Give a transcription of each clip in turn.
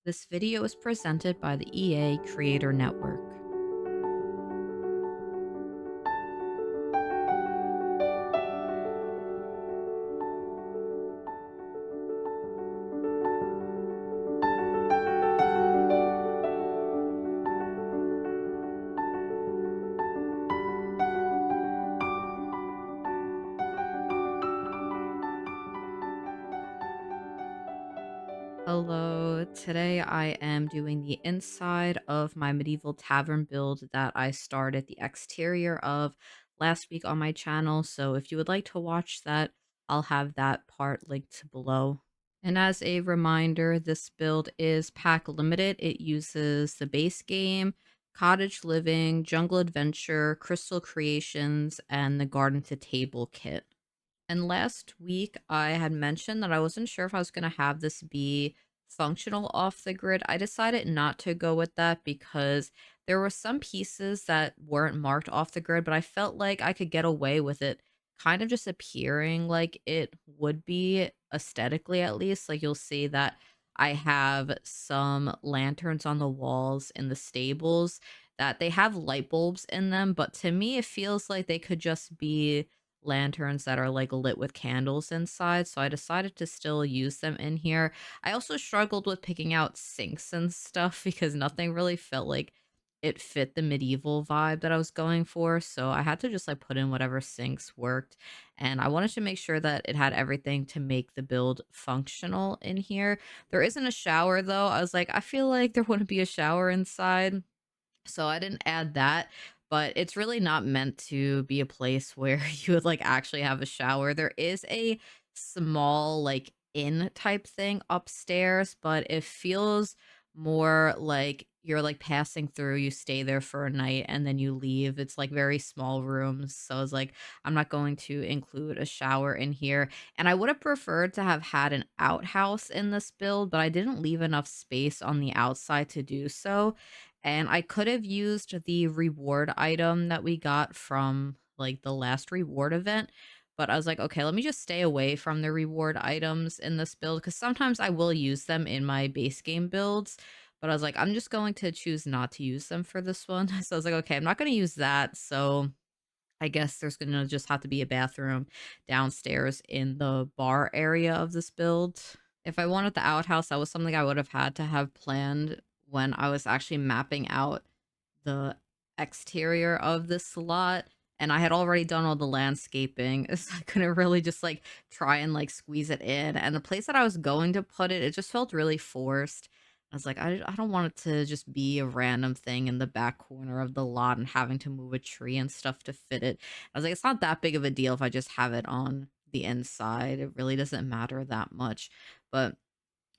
This video is presented by the EA Creator Network. Hello, today I am doing the inside of my Medieval Tavern build that I started the exterior of last week on my channel. So if you would like to watch that, I'll have that part linked below. And as a reminder, this build is pack limited. It uses the base game, Cottage Living, Jungle Adventure, Crystal Creations, and the Garden to Table kit. And last week, I had mentioned that I wasn't sure if I was going to have this be functional off the grid. I decided not to go with that because there were some pieces that weren't marked off the grid, but I felt like I could get away with it kind of just appearing like it would be aesthetically, at least. Like you'll see that I have some lanterns on the walls in the stables that they have light bulbs in them, but to me, it feels like they could just be lanterns that are like lit with candles inside, so I decided to still use them in here. I also struggled with picking out sinks and stuff because nothing really felt like it fit the medieval vibe that I was going for, so I had to just like put in whatever sinks worked, and I wanted to make sure that it had everything to make the build functional in here. There isn't a shower though. I was like, I feel like there wouldn't be a shower inside, so I didn't add that, but it's really not meant to be a place where you would like actually have a shower. There is a small like inn type thing upstairs, but it feels more like you're like passing through, you stay there for a night and then you leave. It's like very small rooms. So I was like, I'm not going to include a shower in here. And I would have preferred to have had an outhouse in this build, but I didn't leave enough space on the outside to do so, and I could have used the reward item that we got from like the last reward event, but I was like, okay, let me just stay away from the reward items in this build because sometimes I will use them in my base game builds. But I was like, I'm just going to choose not to use them for this one. So I was like, okay, I'm not going to use that. So I guess there's going to just have to be a bathroom downstairs in the bar area of this build. If I wanted the outhouse, that was something I would have had to have planned when I was actually mapping out the exterior of this lot, and I had already done all the landscaping, so I couldn't really just like try and like squeeze it in. And the place that I was going to put it, it just felt really forced. I was like, I don't want it to just be a random thing in the back corner of the lot and having to move a tree and stuff to fit it. I was like, it's not that big of a deal if I just have it on the inside. It really doesn't matter that much. But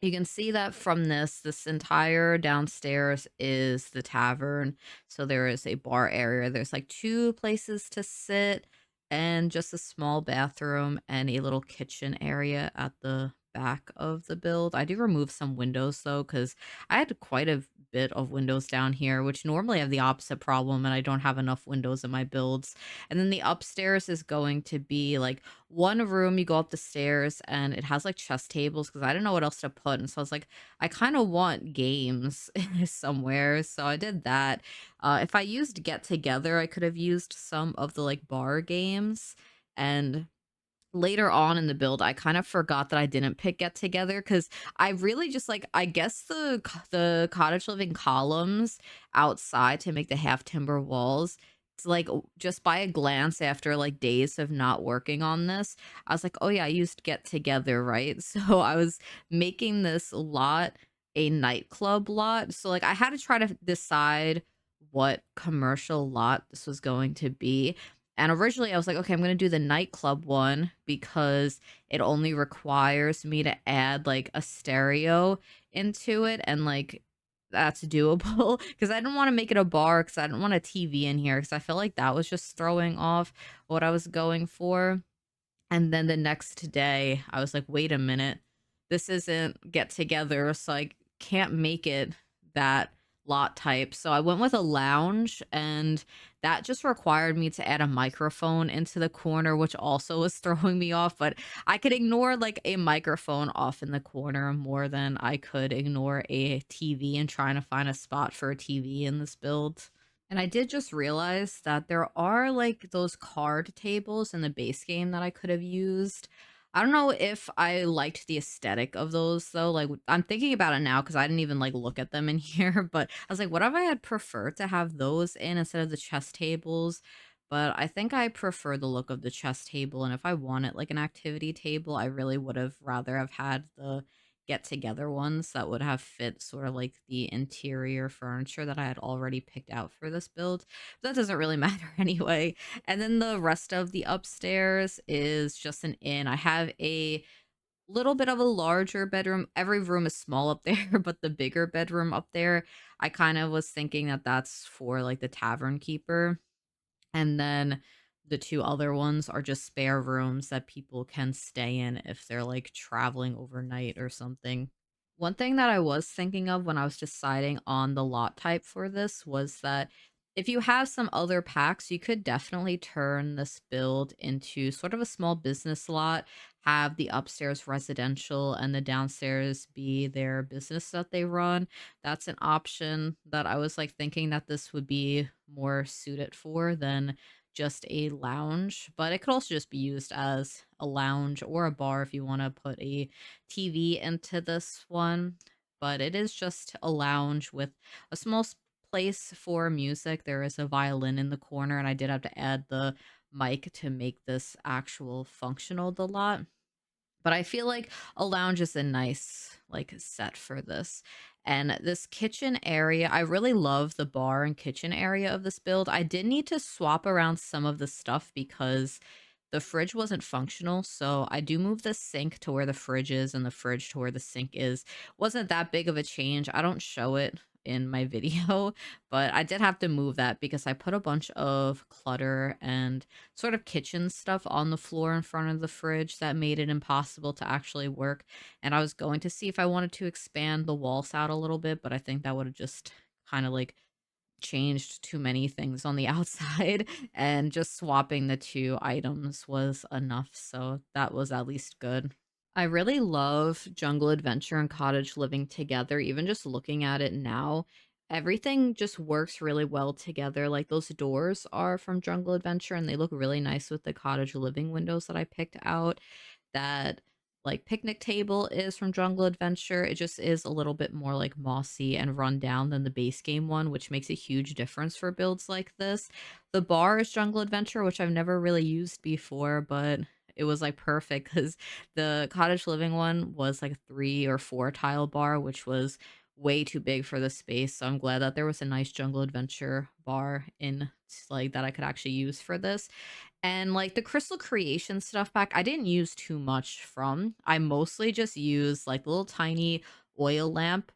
you can see that from this entire downstairs is the tavern. So there is a bar area. There's like two places to sit and just a small bathroom and a little kitchen area at the back of the build. I do remove some windows though, because I had quite a bit of windows down here, which normally I have the opposite problem and I don't have enough windows in my builds. And then the upstairs is going to be like one room. You go up the stairs and it has like chess tables because I didn't know what else to put. And so I was like, I kind of want games somewhere. So I did that. If I used Get Together, I could have used some of the like bar games. And later on in the build, I kind of forgot that I didn't pick Get Together because I really just like, I guess the cottage living columns outside to make the half timber walls. It's like just by a glance after like days of not working on this, I was like, oh yeah, I used Get Together, right? So I was making this lot a nightclub lot. So like I had to try to decide what commercial lot this was going to be, and originally I was like, okay, I'm going to do the nightclub one because it only requires me to add like a stereo into it, and like that's doable because I didn't want to make it a bar because I didn't want a TV in here because I felt like that was just throwing off what I was going for. And then the next day I was like, wait a minute, this isn't Get Together, so I can't make it that lot type. So I went with a lounge, and that just required me to add a microphone into the corner, which also was throwing me off. But I could ignore like a microphone off in the corner more than I could ignore a TV and trying to find a spot for a TV in this build. And I did just realize that there are like those card tables in the base game that I could have used. I don't know if I liked the aesthetic of those though. Like I'm thinking about it now because I didn't even like look at them in here, but I was like, what if I had preferred to have those in instead of the chess tables? But I think I prefer the look of the chess table. And if I wanted like an activity table, I really would have rather have had the get together ones that would have fit sort of like the interior furniture that I had already picked out for this build. But that doesn't really matter anyway. And then the rest of the upstairs is just an inn. I have a little bit of a larger bedroom. Every room is small up there, but the bigger bedroom up there, I kind of was thinking that that's for like the tavern keeper. And then the two other ones are just spare rooms that people can stay in if they're like traveling overnight or something. One thing that I was thinking of when I was deciding on the lot type for this was that if you have some other packs, you could definitely turn this build into sort of a small business lot, have the upstairs residential and the downstairs be their business that they run. That's an option that I was like thinking that this would be more suited for than just a lounge, but it could also just be used as a lounge or a bar if you want to put a TV into this one. But it is just a lounge with a small place for music. There is a violin in the corner, and I did have to add the mic to make this actual functional the lot. But I feel like a lounge is a nice, like, set for this. And this kitchen area, I really love the bar and kitchen area of this build. I did need to swap around some of the stuff because the fridge wasn't functional. So I do move the sink to where the fridge is and the fridge to where the sink is. Wasn't that big of a change. I don't show it in my video, but I did have to move that because I put a bunch of clutter and sort of kitchen stuff on the floor in front of the fridge that made it impossible to actually work. And I was going to see if I wanted to expand the walls out a little bit, but I think that would have just kind of like changed too many things on the outside, and just swapping the two items was enough. So that was at least good. I really love Jungle Adventure and Cottage living together. Even just looking at it now, everything just works really well together. Like those doors are from Jungle Adventure and they look really nice with the cottage living windows that I picked out. That like picnic table is from Jungle Adventure. It just is a little bit more like mossy and run down than the base game one, which makes a huge difference for builds like this. The bar is Jungle Adventure, which I've never really used before, but it was like perfect because the cottage living one was like a 3 or 4 tile bar, which was way too big for the space. So I'm glad that there was a nice Jungle Adventure bar in like that I could actually use for this. And like the Crystal Creation stuff pack, I didn't use too much from. I mostly just used like the little tiny oil lamp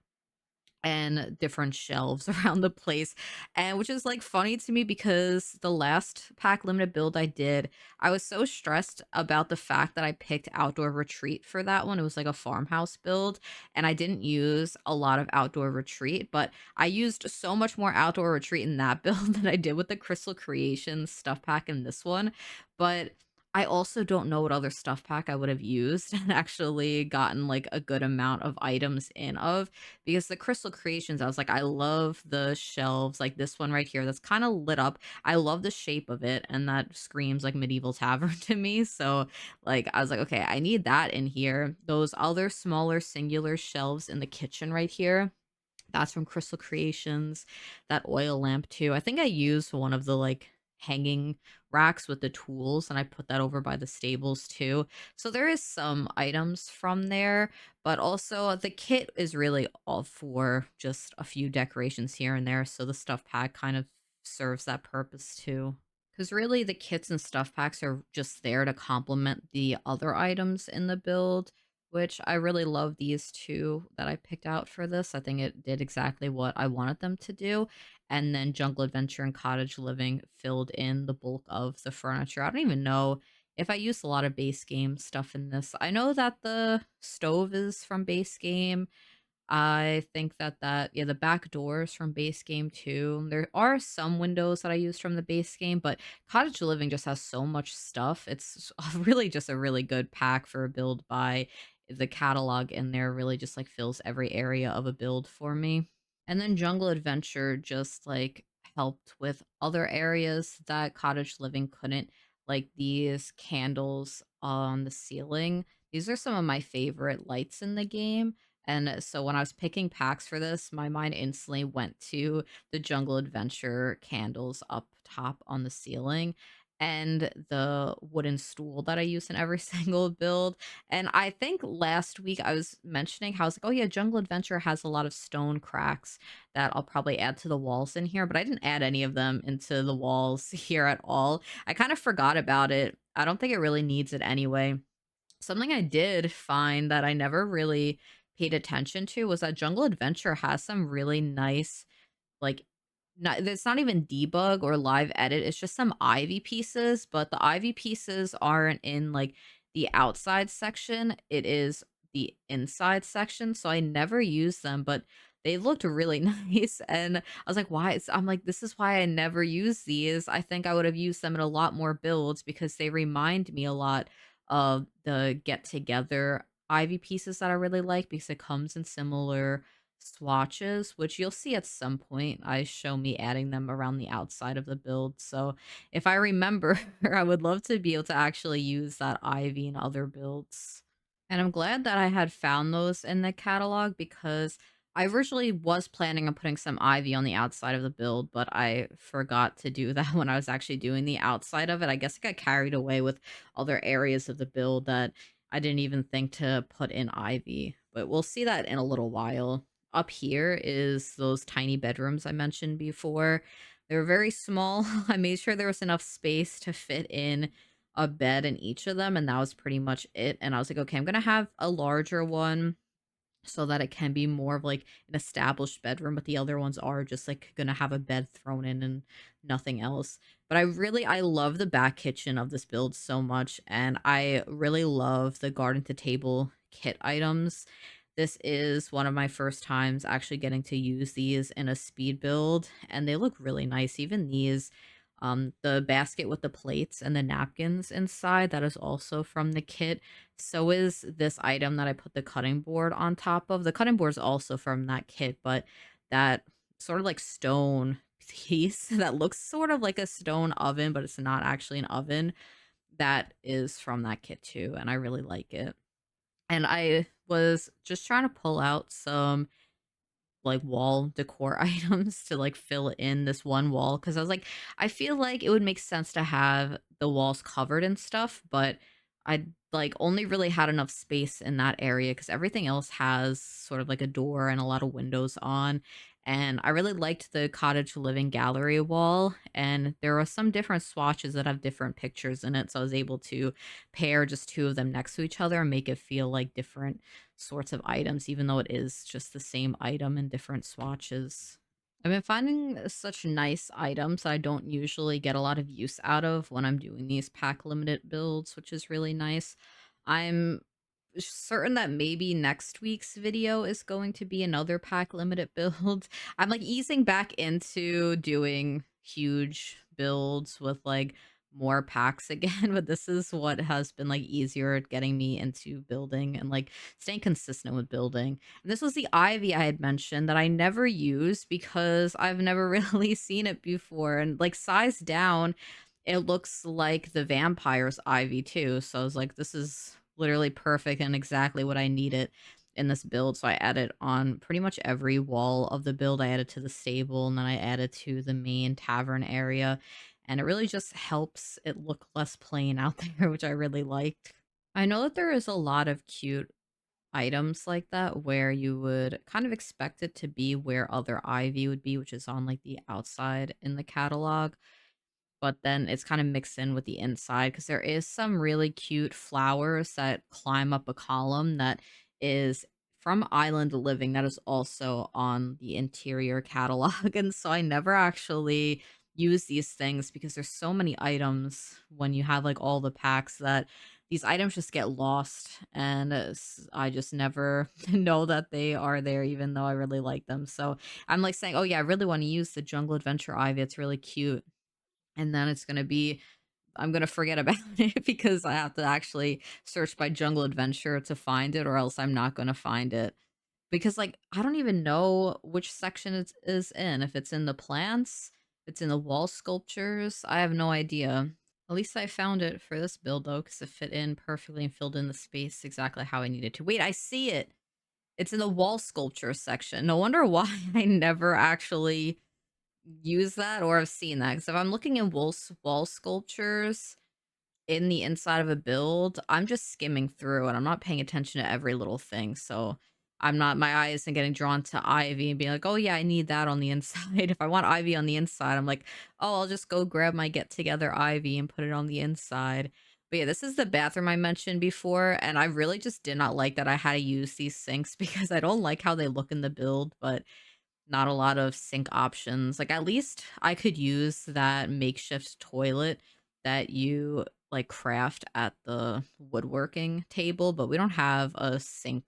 and different shelves around the place. And which is like funny to me because the last pack limited build I did, I was so stressed about the fact that I picked outdoor retreat for that one. It was like a farmhouse build, and I didn't use a lot of outdoor retreat, but I used so much more outdoor retreat in that build than I did with the Crystal Creations stuff pack in this one. But I also don't know what other stuff pack I would have used and actually gotten like a good amount of items in of, because the Crystal Creations, I was like, I love the shelves, like this one right here that's kind of lit up. I love the shape of it, and that screams like Medieval Tavern to me. So, like, I was like, okay, I need that in here. Those other smaller singular shelves in the kitchen right here, that's from Crystal Creations. That oil lamp too. I think I used one of the like hanging racks with the tools and I put that over by the stables too. So there is some items from there, but also the kit is really all for just a few decorations here and there. So the stuff pack kind of serves that purpose too. Because really, the kits and stuff packs are just there to complement the other items in the build, which I really love these two that I picked out for this. I think it did exactly what I wanted them to do. And then Jungle Adventure and Cottage Living filled in the bulk of the furniture. I don't even know if I used a lot of base game stuff in this. I know that the stove is from base game. I think that yeah, the back doors from base game too. There are some windows that I used from the base game, but Cottage Living just has so much stuff. It's really just a really good pack for a build by the catalog in there really just like fills every area of a build for me. And then Jungle Adventure just like helped with other areas that Cottage Living couldn't, like these candles on the ceiling. These are some of my favorite lights in the game. And so when I was picking packs for this, my mind instantly went to the Jungle Adventure candles up top on the ceiling and the wooden stool that I use in every single build. And I think last week I was mentioning how I was like, oh yeah, Jungle Adventure has a lot of stone cracks that I'll probably add to the walls in here, but I didn't add any of them into the walls here at all. I kind of forgot about it. I don't think it really needs it anyway. Something I did find that I never really paid attention to was that Jungle Adventure has some really nice, like, not it's not even debug or live edit, it's just some ivy pieces, but the ivy pieces aren't in, like, the outside section, it is the inside section, so I never use them, but they looked really nice, and I was like, "Why?" I'm like, "This is why I never use these." I think I would have used them in a lot more builds because they remind me a lot of the Get Together ivy pieces that I really like because it comes in similar swatches, which you'll see at some point. I show me adding them around the outside of the build. So if I remember, I would love to be able to actually use that ivy in other builds. And I'm glad that I had found those in the catalog because I originally was planning on putting some ivy on the outside of the build, but I forgot to do that when I was actually doing the outside of it. I guess I got carried away with other areas of the build that I didn't even think to put in ivy, but we'll see that in a little while. Up here is those tiny bedrooms I mentioned before. They're very small. I made sure there was enough space to fit in a bed in each of them, and that was pretty much it. And I was like, okay, I'm gonna have a larger one so that it can be more of like an established bedroom, but the other ones are just like gonna have a bed thrown in and nothing else. But I love the back kitchen of this build so much, and I really love the garden to table kit items. This is one of my first times actually getting to use these in a speed build, and they look really nice. Even these, the basket with the plates and the napkins inside, that is also from the kit. So is this item that I put the cutting board on top of. The cutting board is also from that kit, but that sort of like stone piece that looks sort of like a stone oven, but it's not actually an oven, that is from that kit too, and I really like it. And I was just trying to pull out some like wall decor items to like fill in this one wall because I was like, I feel like it would make sense to have the walls covered and stuff, but I like only really had enough space in that area because everything else has sort of like a door and a lot of windows on. And I really liked the cottage living gallery wall, and there were some different swatches that have different pictures in it. So I was able to pair just two of them next to each other and make it feel like different sorts of items, even though it is just the same item in different swatches. I've been finding such nice items that I don't usually get a lot of use out of when I'm doing these pack limited builds, which is really nice. I'm certain that maybe next week's video is going to be another pack limited build. I'm like easing back into doing huge builds with like more packs again, but this is what has been like easier at getting me into building and like staying consistent with building. And this was the ivy I had mentioned that I never used because I've never really seen it before. And like size down, it looks like the vampire's ivy too. So I was like, this is literally perfect and exactly what I needed in this build. So I added on pretty much every wall of the build. I added to the stable and then I added to the main tavern area. And it really just helps it look less plain out there, which I really liked. I know that there is a lot of cute items like that where you would kind of expect it to be where other ivy would be, which is on like the outside in the catalog, but then it's kind of mixed in with the inside because there is some really cute flowers that climb up a column that is from Island Living that is also on the interior catalog. And so I never actually use these things because there's so many items when you have like all the packs that these items just get lost, and I just never know that they are there, even though I really like them. So I'm like saying, oh yeah, I really want to use the Jungle Adventure Ivy. It's really cute. And then I'm gonna forget about it because I have to actually search by Jungle Adventure to find it, or else I'm not gonna find it. Because, like, I don't even know which section it is in. If it's in the plants, it's in the wall sculptures. I have no idea. At least I found it for this build though, because it fit in perfectly and filled in the space exactly how I needed to. Wait, I see it. It's in the wall sculpture section. No wonder why I never actually use that or have seen that. Because if I'm looking in wall sculptures, in the inside of a build, I'm just skimming through and I'm not paying attention to every little thing. So my eye isn't getting drawn to Ivy and being like, oh yeah, I need that on the inside. If I want Ivy on the inside, I'm like, oh, I'll just go grab my get together Ivy and put it on the inside. But yeah, this is the bathroom I mentioned before, and I really just did not like that I had to use these sinks because I don't like how they look in the build, but not a lot of sink options. Like, at least I could use that makeshift toilet that you, like, craft at the woodworking table, but we don't have a sink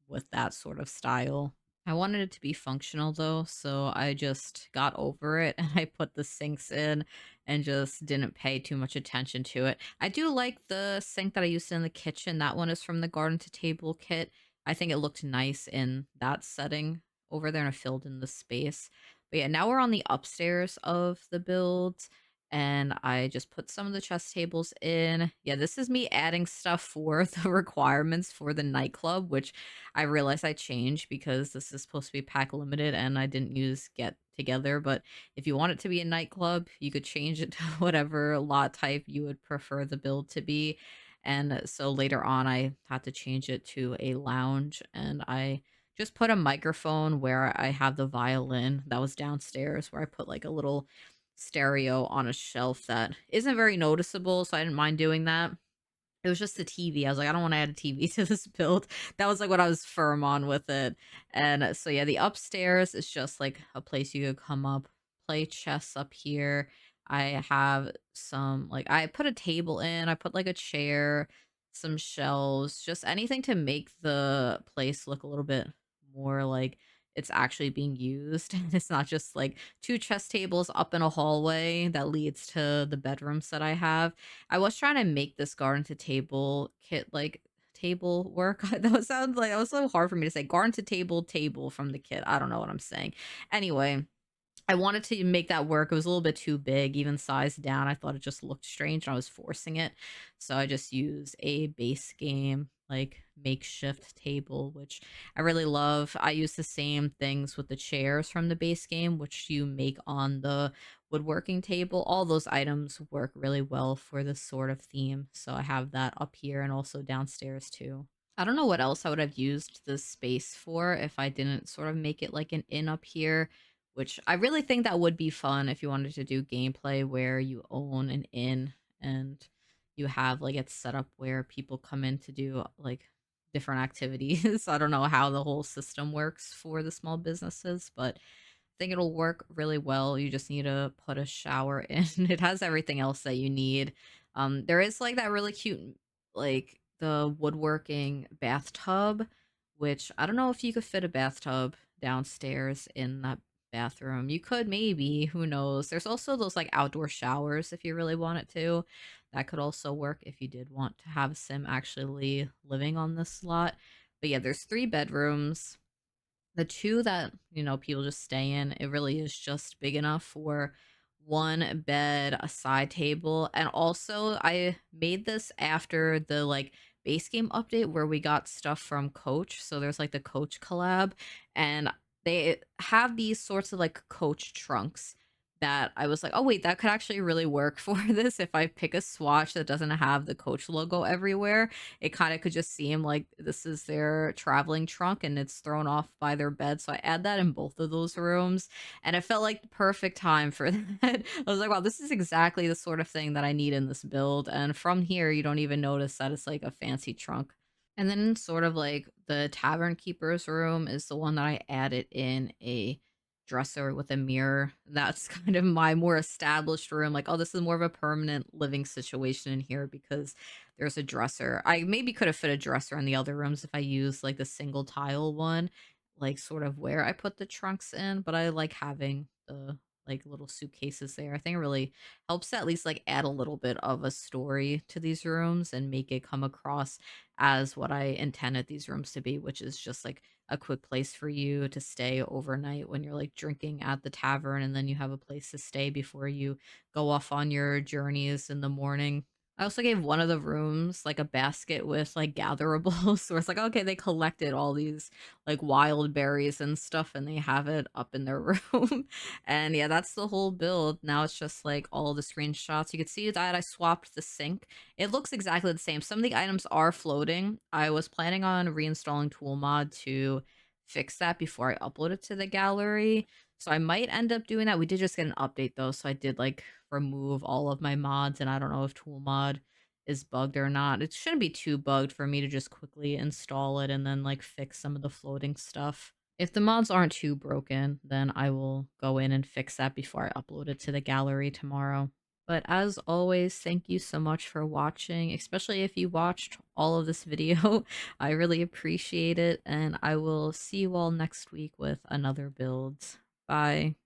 with that sort of style. I wanted it to be functional though, so I just got over it and I put the sinks in and just didn't pay too much attention to it. I do like the sink that I used in the kitchen. That one is from the garden to table kit. I think it looked nice in that setting over there and I filled in the space. But yeah, now we're on the upstairs of the build and I just put some of the chess tables in. Yeah, this is me adding stuff for the requirements for the nightclub, which I realized I changed because this is supposed to be pack limited and I didn't use get together. But if you want it to be a nightclub, you could change it to whatever lot type you would prefer the build to be. And so later on, I had to change it to a lounge and I just put a microphone where I have the violin that was downstairs, where I put like a little stereo on a shelf that isn't very noticeable. So I didn't mind doing that. It was just the TV. I was like, I don't want to add a TV to this build. That was like what I was firm on with it. And so yeah, the upstairs is just like a place you could come up, play chess up here. I have some like I put a table in, I put like a chair, some shelves, just anything to make the place look a little bit more like it's actually being used. And it's not just like two chess tables up in a hallway that leads to the bedrooms that I have. I was trying to make this garden to table kit like table work. That was so hard for me to say. Garden to table from the kit. I don't know what I'm saying. Anyway, I wanted to make that work. It was a little bit too big, even sized down. I thought it just looked strange and I was forcing it. So I just used a base game, like makeshift table, which I really love. I use the same things with the chairs from the base game, which you make on the woodworking table. All those items work really well for this sort of theme. So I have that up here and also downstairs too. I don't know what else I would have used this space for if I didn't sort of make it like an inn up here, which I really think that would be fun if you wanted to do gameplay where you own an inn and you have like it's set up where people come in to do like different activities. I don't know how the whole system works for the small businesses, but I think it'll work really well. You just need to put a shower in. It has everything else that you need. There is like that really cute, like the woodworking bathtub, which I don't know if you could fit a bathtub downstairs in that bathroom. You could maybe, who knows? There's also those like outdoor showers if you really want it to. That could also work if you did want to have a sim actually living on this lot. But yeah, there's 3 bedrooms. The 2 that, people just stay in, it really is just big enough for 1 bed, a side table, and also I made this after the, like, base game update where we got stuff from Coach, so there's, like, the Coach collab, and they have these sorts of, like, Coach trunks that I was like, "Oh, wait, that could actually really work for this if I pick a swatch that doesn't have the Coach logo everywhere." It kind of could just seem like this is their traveling trunk and it's thrown off by their bed. So I add that in both of those rooms. And it felt like the perfect time for that. I was like, wow, this is exactly the sort of thing that I need in this build. And from here, you don't even notice that it's like a fancy trunk. And then sort of like the tavern keeper's room is the one that I added in a dresser with a mirror. That's kind of my more established room. Like, oh, this is more of a permanent living situation in here because there's a dresser. I maybe could have fit a dresser in the other rooms if I used like the single tile one, like sort of where I put the trunks in, but I like having the like little suitcases there. I think it really helps to at least like add a little bit of a story to these rooms and make it come across as what I intended these rooms to be, which is just like a quick place for you to stay overnight when you're like drinking at the tavern and then you have a place to stay before you go off on your journeys in the morning. I also gave one of the rooms like a basket with like gatherables. So it's like, okay, they collected all these like wild berries and stuff and they have it up in their room. And yeah, that's the whole build. Now it's just like all the screenshots. You can see that I swapped the sink. It looks exactly the same. Some of the items are floating. I was planning on reinstalling Toolmod to fix that before I upload it to the gallery. So I might end up doing that. We did just get an update though, so I did like remove all of my mods, and I don't know if Toolmod is bugged or not. It shouldn't be too bugged for me to just quickly install it and then like fix some of the floating stuff. If the mods aren't too broken, then I will go in and fix that before I upload it to the gallery tomorrow. But as always, thank you so much for watching, especially if you watched all of this video. I really appreciate it, and I will see you all next week with another build. Bye.